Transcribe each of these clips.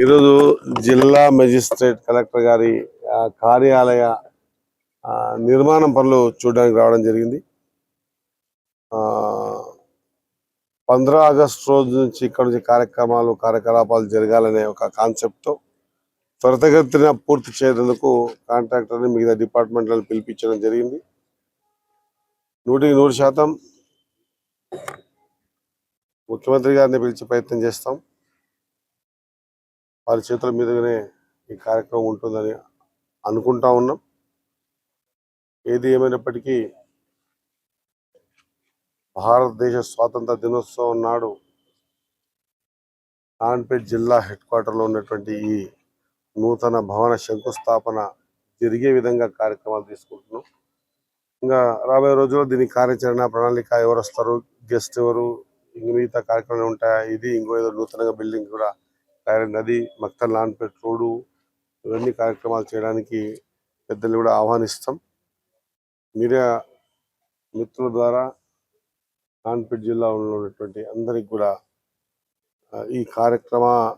ఈరోజు జిల్లా magistrate collector గారి కార్యాలయ నిర్మాణం పనులు చూడడానికి రావడం జరిగింది. 15 ఆగస్టు రోజు నుంచి ఇక్కడ నుంచి కార్యకలాపాలు జరగాలనే ఒక కాన్సెప్ట్తో త్వరితగతిన పూర్తి చేయడానికి కాంట్రాక్టర్ని మిగతా డిపార్ట్మెంట్లను పిలిపించడం జరిగింది. 100% ముఖ్యమంత్రి గారిని పిలిచే ప్రయత్నం చేస్తాం. వారి చేతుల మీదుగానే ఈ కార్యక్రమం ఉంటుందని అనుకుంటా ఉన్నాం. ఏది ఏమైనప్పటికీ భారతదేశ స్వాతంత్ర దినోత్సవం నాడు నారాయణపేట జిల్లా హెడ్ క్వార్టర్లో ఉన్నటువంటి ఈ నూతన భవన శంకుస్థాపన జరిగే విధంగా కార్యక్రమాలు తీసుకుంటున్నాం. ఇంకా రాబోయే రోజుల్లో దీని కార్యాచరణ ప్రణాళిక, ఎవరు వస్తారు, గెస్ట్ ఎవరు, మిగతా కార్యక్రమాలు ఉంటాయా, ఇది ఇంకో ఏదో నూతనంగా బిల్డింగ్ కూడా నది, మక్తల్ నారాయణపేట రోడ్డు, ఇవన్నీ కార్యక్రమాలు చేయడానికి పెద్దలు కూడా ఆహ్వానిస్తాం. మీడియా మిత్రుల ద్వారా నారాయణపేట జిల్లాలో ఉన్నటువంటి అందరికి కూడా ఈ కార్యక్రమం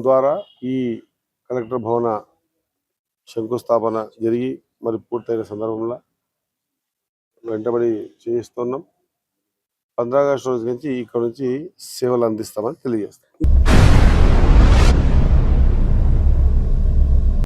ద్వారా ఈ కలెక్టర్ భవన శంకుస్థాపన జరిగి మరి పూర్తయిన సందర్భంలో వెంటబడి చేయిస్తున్నాం. 15 ఆగస్టు రోజు నుంచి ఇక్కడ నుంచి సేవలు అందిస్తామని తెలియజేస్తాం.